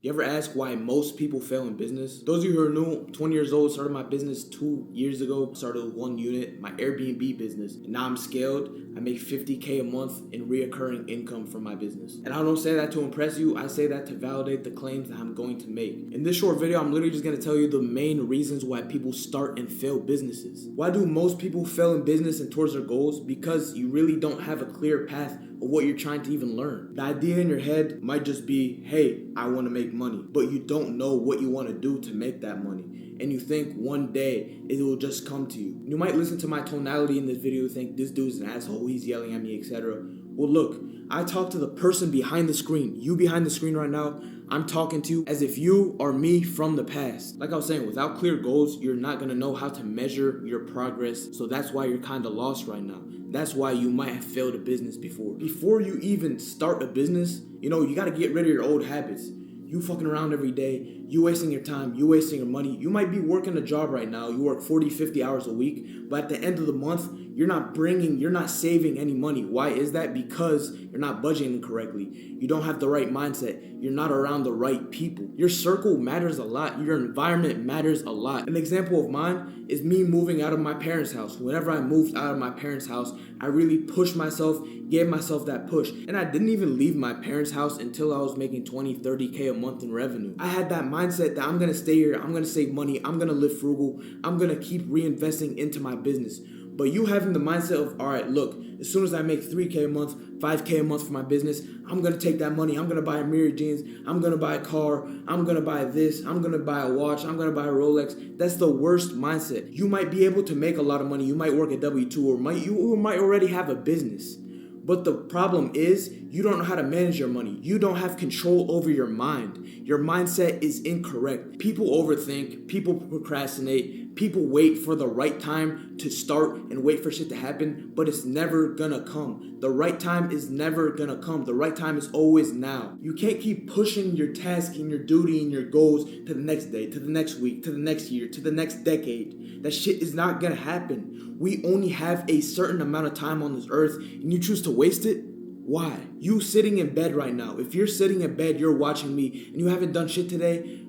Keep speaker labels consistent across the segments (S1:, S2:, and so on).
S1: You ever ask why most people fail in business? Those of you who are new, 20 years old, started my business 2 years ago, started with one unit, my Airbnb business. And now I'm scaled. I make $50K a month in reoccurring income from my business. And I don't say that to impress you. I say that to validate the claims that I'm going to make. In this short video, I'm literally just going to tell you the main reasons why people start and fail businesses. Why do most people fail in business and towards their goals? Because you really don't have a clear path of what you're trying to even learn. The idea in your head might just be, hey, I want to make money, but you don't know what you want to do to make that money. And you think one day it will just come to you. You might listen to my tonality in this video and think this dude's an asshole, he's yelling at me, etc. Well, look, I talk to the person behind the screen. You behind the screen right now, I'm talking to you as if you are me from the past. Like I was saying, without clear goals, you're not going to know how to measure your progress. So that's why you're kind of lost right now. That's why you might have failed a business before. Before you even start a business, you got to get rid of your old habits. You fucking around every day, you wasting your time, you wasting your money. You might be working a job right now, you work 40, 50 hours a week, but at the end of the month, you're not saving any money. Why is that? Because you're not budgeting correctly. You don't have the right mindset. You're not around the right people. Your circle matters a lot. Your environment matters a lot. An example of mine is me moving out of my parents' house. Whenever I moved out of my parents' house, I really pushed myself, gave myself that push. And I didn't even leave my parents' house until I was making 20, 30K a month in revenue. I had that mindset that I'm going to stay here, I'm going to save money, I'm going to live frugal, I'm going to keep reinvesting into my business. But you having the mindset of, all right, look, as soon as I make 3K a month, 5K a month for my business, I'm going to take that money, I'm going to buy a mirror jeans, I'm going to buy a car, I'm going to buy this, I'm going to buy a watch, I'm going to buy a Rolex. That's the worst mindset. You might be able to make a lot of money, you might work at W-2, or you might already have a business. But the problem is, you don't know how to manage your money. You don't have control over your mind. Your mindset is incorrect. People overthink, people procrastinate, people wait for the right time to start and wait for shit to happen, but it's never gonna come. The right time is never gonna come. The right time is always now. You can't keep pushing your task and your duty and your goals to the next day, to the next week, to the next year, to the next decade. That shit is not gonna happen. We only have a certain amount of time on this earth, and you choose to waste it? Why? You sitting in bed right now. If you're sitting in bed, you're watching me, and you haven't done shit today,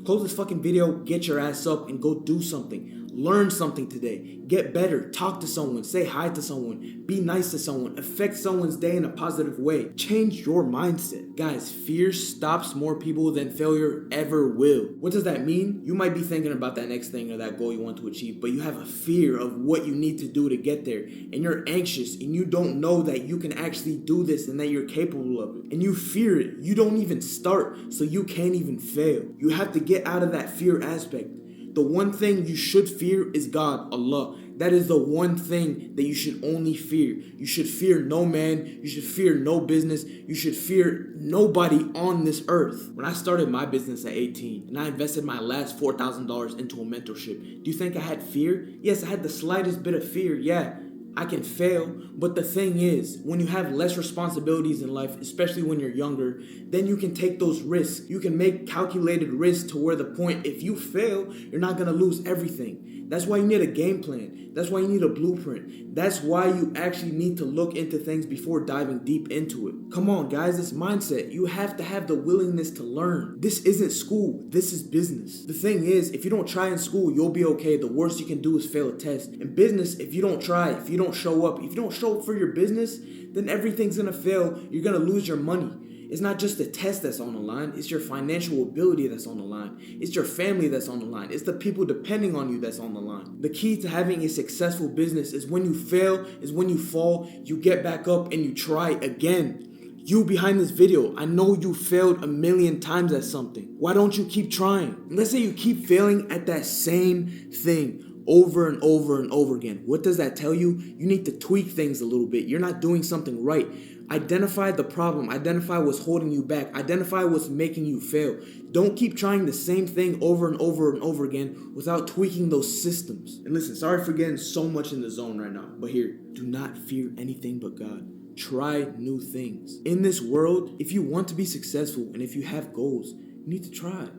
S1: close this fucking video, get your ass up, and go do something. Learn something today. Get better. Talk to someone. Say hi to someone. Be nice to someone. Affect someone's day in a positive way. Change your mindset. Guys, fear stops more people than failure ever will. What does that mean? You might be thinking about that next thing or that goal you want to achieve, but you have a fear of what you need to do to get there. And you're anxious and you don't know that you can actually do this and that you're capable of it. And you fear it. You don't even start, so you can't even fail. You have to get out of that fear aspect. The one thing you should fear is God, Allah. That is the one thing that you should only fear. You should fear no man. You should fear no business. You should fear nobody on this earth. When I started my business at 18 and I invested my last $4,000 into a mentorship, do you think I had fear? Yes, I had the slightest bit of fear. Yeah, I can fail, but the thing is, when you have less responsibilities in life, especially when you're younger, then you can take those risks. You can make calculated risks to where the point, if you fail, you're not going to lose everything. That's why you need a game plan. That's why you need a blueprint. That's why you actually need to look into things before diving deep into it. Come on, guys, it's mindset. You have to have the willingness to learn. This isn't school. This is business. The thing is, if you don't try in school, you'll be okay. The worst you can do is fail a test. In business, if you don't try, if you don't show up, if you don't show up for your business, then everything's going to fail. You're going to lose your money. It's not just the test that's on the line. It's your financial ability that's on the line. It's your family that's on the line. It's the people depending on you that's on the line. The key to having a successful business is when you fail, is when you fall, you get back up and you try again. You behind this video, I know you failed 1,000,000 times at something. Why don't you keep trying? Let's say you keep failing at that same thing over and over and over again. What does that tell you? You need to tweak things a little bit. You're not doing something right. Identify the problem. Identify what's holding you back. Identify what's making you fail. Don't keep trying the same thing over and over and over again without tweaking those systems. And listen, sorry for getting so much in the zone right now, but here, do not fear anything but God. Try new things. In this world, if you want to be successful and if you have goals, you need to try.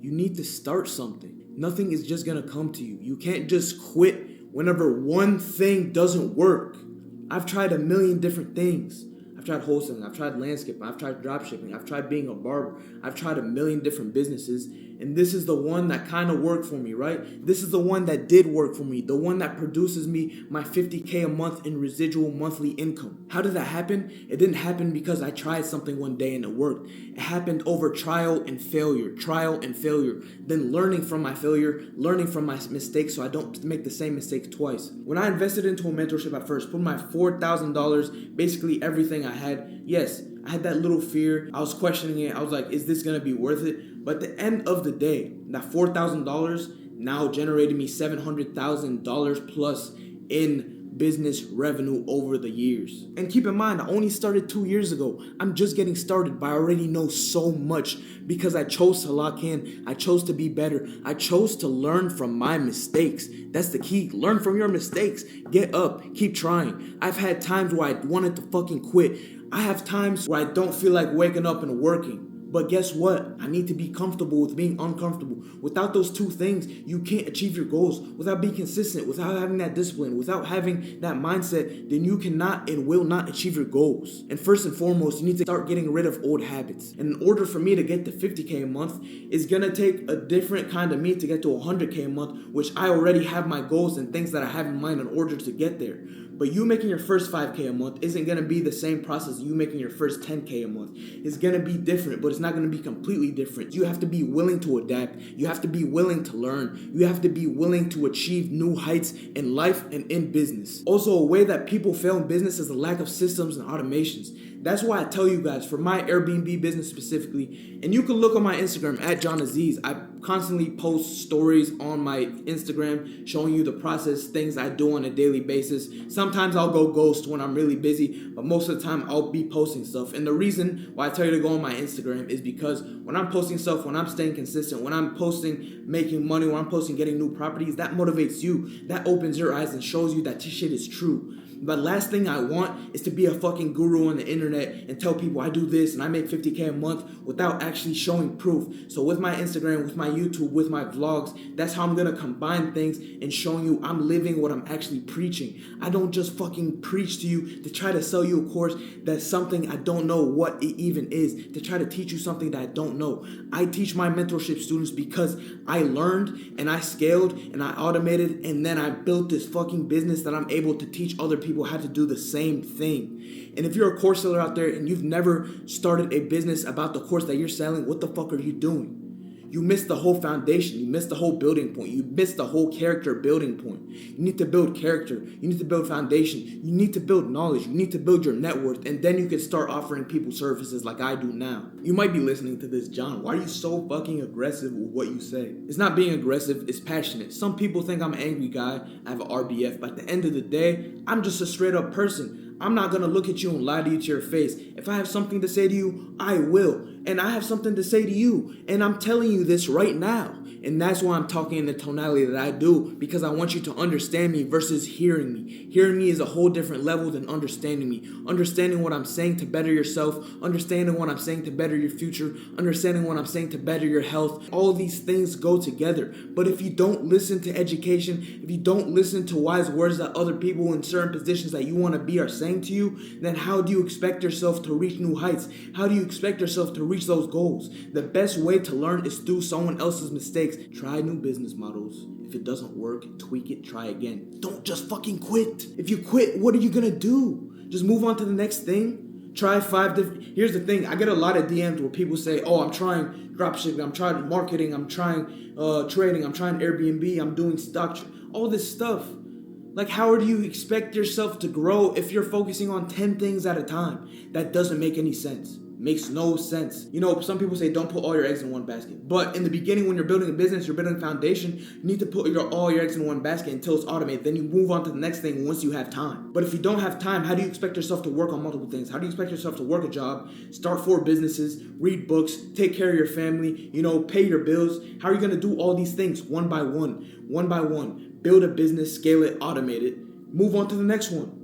S1: You need to start something. Nothing is just gonna come to you. You can't just quit whenever one thing doesn't work. I've tried 1,000,000 different things. I've tried wholesaling. I've tried landscaping. I've tried dropshipping. I've tried being a barber. I've tried a million different businesses. And this is the one that kind of worked for me, right? This is the one that did work for me. The one that produces me my 50K a month in residual monthly income. How did that happen? It didn't happen because I tried something one day and it worked. It happened over trial and failure, then learning from my failure, learning from my mistakes so I don't make the same mistake twice. When I invested into a mentorship at first, put my $4,000, basically everything I had, yes, I had that little fear. I was questioning it. I was like, is this going to be worth it? But at the end of the day, that $4,000 now generated me $700,000 plus in business revenue over the years. And keep in mind, I only started 2 years ago. I'm just getting started, but I already know so much because I chose to lock in. I chose to be better. I chose to learn from my mistakes. That's the key. Learn from your mistakes. Get up. Keep trying. I've had times where I wanted to fucking quit. I have times where I don't feel like waking up and working. But guess what? I need to be comfortable with being uncomfortable. Without those two things, you can't achieve your goals. Without being consistent, without having that discipline, without having that mindset, then you cannot and will not achieve your goals. And first and foremost, you need to start getting rid of old habits. And in order for me to get to 50K a month, it's going to take a different kind of me to get to 100K a month, which I already have my goals and things that I have in mind in order to get there. But you making your first 5K a month isn't going to be the same process as you making your first 10K a month. It's going to be different, but it's not going to be completely different. You have to be willing to adapt. You have to be willing to learn. You have to be willing to achieve new heights in life and in business. Also, a way that people fail in business is the lack of systems and automations. That's why I tell you guys, for my Airbnb business specifically, and you can look on my Instagram at John Aziz. I constantly post stories on my Instagram showing you the process, things I do on a daily basis. Sometimes I'll go ghost when I'm really busy, but most of the time I'll be posting stuff. And the reason why I tell you to go on my Instagram is because when I'm posting stuff, when I'm staying consistent, when I'm posting making money, when I'm posting getting new properties, that motivates you. That opens your eyes and shows you that this shit is true. But last thing I want is to be a fucking guru on the internet and tell people I do this and I make 50K a month without actually showing proof. So with my Instagram, with my YouTube, with my vlogs, that's how I'm going to combine things and showing you I'm living what I'm actually preaching. I don't just fucking preach to you to try to sell you a course that's something I don't know what it even is, to try to teach you something that I don't know. I teach my mentorship students because I learned and I scaled and I automated and then I built this fucking business that I'm able to teach other people how to do the same thing. And if you're a course seller out there and you've never started a business about the course that you're selling, what the fuck are you doing? You missed the whole foundation. You missed the whole building point. You missed the whole character building point. You need to build character. You need to build foundation. You need to build knowledge. You need to build your net worth. And then you can start offering people services like I do now. You might be listening to this, John, why are you so fucking aggressive with what you say? It's not being aggressive. It's passionate. Some people think I'm an angry guy. I have an RBF. But at the end of the day, I'm just a straight up person. I'm not going to look at you and lie to you to your face. If I have something to say to you, I will. And I have something to say to you. And I'm telling you this right now. And that's why I'm talking in the tonality that I do, because I want you to understand me versus hearing me. Hearing me is a whole different level than understanding me. Understanding what I'm saying to better yourself, understanding what I'm saying to better your future, understanding what I'm saying to better your health. All these things go together. But if you don't listen to education, if you don't listen to wise words that other people in certain positions that you want to be are saying to you, then how do you expect yourself to reach new heights? How do you expect yourself to reach those goals? The best way to learn is through someone else's mistakes. Try new business models. If it doesn't work, tweak it, try again. Don't just fucking quit. If you quit, what are you gonna do? Just move on to the next thing? Try 5 different... Here's the thing. I get a lot of DMs where people say, oh, I'm trying dropshipping, I'm trying marketing, I'm trying trading, I'm trying Airbnb, I'm doing stock, all this stuff. Like, how do you expect yourself to grow if you're focusing on 10 things at a time? That doesn't make any sense. Makes no sense. You know, some people say don't put all your eggs in one basket. But in the beginning, when you're building a business, you're building a foundation, you need to put all your eggs in one basket until it's automated. Then you move on to the next thing once you have time. But if you don't have time, how do you expect yourself to work on multiple things? How do you expect yourself to work a job, start 4 businesses, read books, take care of your family, pay your bills? How are you going to do all these things one by one? Build a business, scale it, automate it, move on to the next one.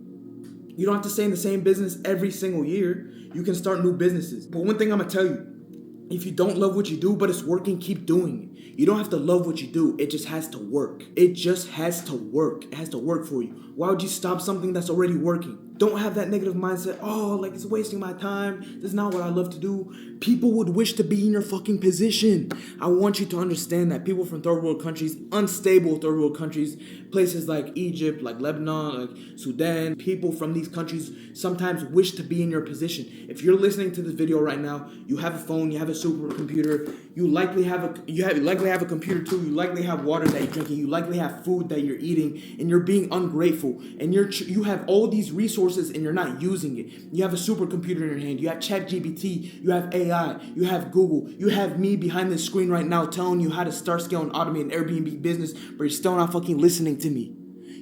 S1: You don't have to stay in the same business every single year. You can start new businesses. But one thing I'm going to tell you, if you don't love what you do, but it's working, keep doing it. You don't have to love what you do. It just has to work. It just has to work. It has to work for you. Why would you stop something that's already working? Don't have that negative mindset. Oh, like it's wasting my time. This is not what I love to do. People would wish to be in your fucking position. I want you to understand that people from third world countries, unstable third world countries, places like Egypt, like Lebanon, like Sudan, people from these countries sometimes wish to be in your position. If you're listening to this video right now, you have a phone, you have a supercomputer, you likely have a computer too. You likely have water that you're drinking. You likely have food that you're eating, and you're being ungrateful. And you have all these resources and you're not using it. You have a supercomputer in your hand. You have ChatGPT. You have AI. You have Google. You have me behind the screen right now telling you how to start, scale, and automate an Airbnb business, but you're still not fucking listening to me.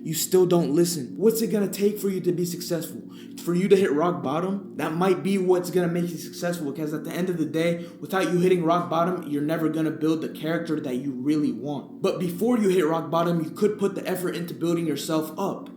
S1: You still don't listen. What's it gonna take for you to be successful? For you to hit rock bottom? That might be what's gonna make you successful, because at the end of the day, without you hitting rock bottom, you're never gonna build the character that you really want. But before you hit rock bottom, you could put the effort into building yourself up.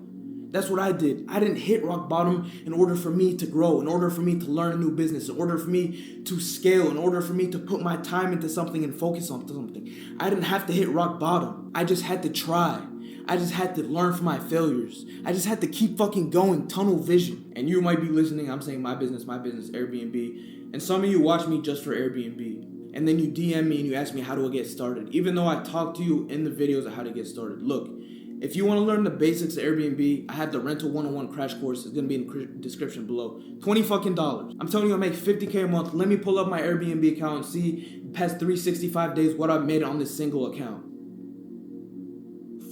S1: That's what I did. I didn't hit rock bottom in order for me to grow, in order for me to learn a new business, in order for me to scale, in order for me to put my time into something and focus on something. I didn't have to hit rock bottom. I just had to try. I just had to learn from my failures. I just had to keep fucking going, tunnel vision. And you might be listening, I'm saying my business, Airbnb. And some of you watch me just for Airbnb. And then you DM me and you ask me how do I get started. Even though I talk to you in the videos of how to get started. Look, if you want to learn the basics of Airbnb, I have the Rental 101 crash course. It's going to be in the description below. $20 fucking. I'm telling you, I make $50K a month. Let me pull up my Airbnb account and see past 365 days what I've made on this single account.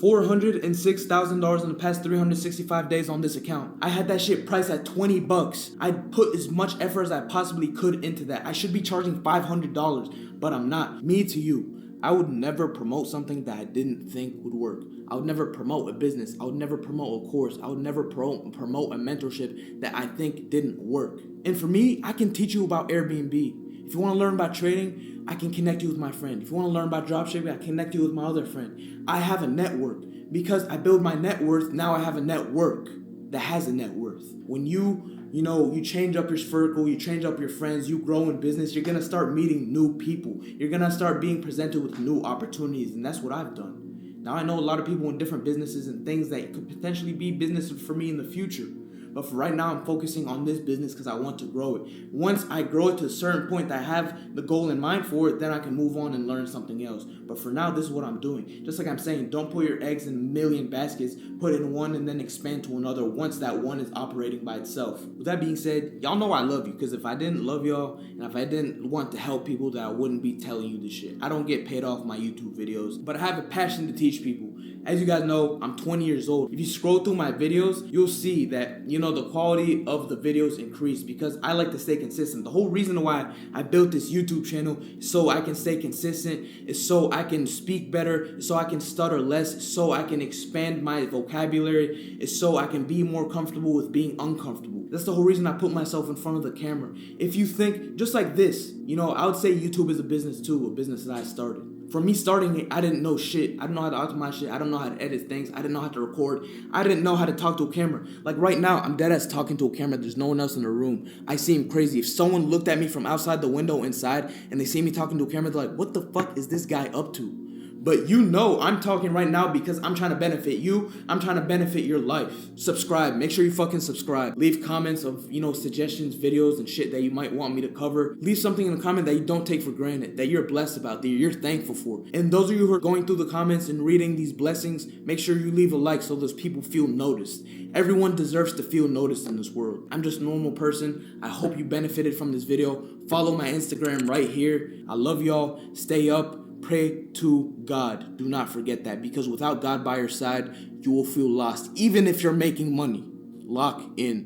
S1: $406,000 in the past 365 days on this account. I had that shit priced at $20. I put as much effort as I possibly could into that. I should be charging $500, but I'm not. Me to you, I would never promote something that I didn't think would work. I would never promote a business. I would never promote a course. I would never promote a mentorship that I think didn't work. And for me, I can teach you about Airbnb. If you want to learn about trading, I can connect you with my friend. If you want to learn about dropshipping, I can connect you with my other friend. I have a network. Because I build my net worth, now I have a network that has a net worth. When you change up your circle, you change up your friends, you grow in business, you're going to start meeting new people. You're going to start being presented with new opportunities, and that's what I've done. Now I know a lot of people in different businesses and things that could potentially be businesses for me in the future. But for right now, I'm focusing on this business because I want to grow it. Once I grow it to a certain point that I have the goal in mind for it, then I can move on and learn something else. But for now, this is what I'm doing. Just like I'm saying, don't put your eggs in a million baskets. Put in one and then expand to another once that one is operating by itself. With that being said, y'all know I love you, because if I didn't love y'all and if I didn't want to help people, then I wouldn't be telling you this shit. I don't get paid off my YouTube videos, but I have a passion to teach people. As you guys know, I'm 20 years old. If you scroll through my videos, you'll see that, the quality of the videos increase because I like to stay consistent. The whole reason why I built this YouTube channel is so I can stay consistent, is so I can speak better, is so I can stutter less, is so I can expand my vocabulary, is so I can be more comfortable with being uncomfortable. That's the whole reason I put myself in front of the camera. If you think, just like this, I would say YouTube is a business too, a business that I started. For me starting it, I didn't know shit. I didn't know how to optimize shit. I didn't know how to edit things. I didn't know how to record. I didn't know how to talk to a camera. Like right now, I'm dead ass talking to a camera. There's no one else in the room. I seem crazy. If someone looked at me from outside the window inside and they see me talking to a camera, they're like, what the fuck is this guy up to? But I'm talking right now because I'm trying to benefit you. I'm trying to benefit your life. Subscribe. Make sure you fucking subscribe. Leave comments of, suggestions, videos, and shit that you might want me to cover. Leave something in the comment that you don't take for granted, that you're blessed about, that you're thankful for. And those of you who are going through the comments and reading these blessings, make sure you leave a like so those people feel noticed. Everyone deserves to feel noticed in this world. I'm just a normal person. I hope you benefited from this video. Follow my Instagram right here. I love y'all. Stay up. Pray to God. Do not forget that, because without God by your side, you will feel lost, even if you're making money. Lock in.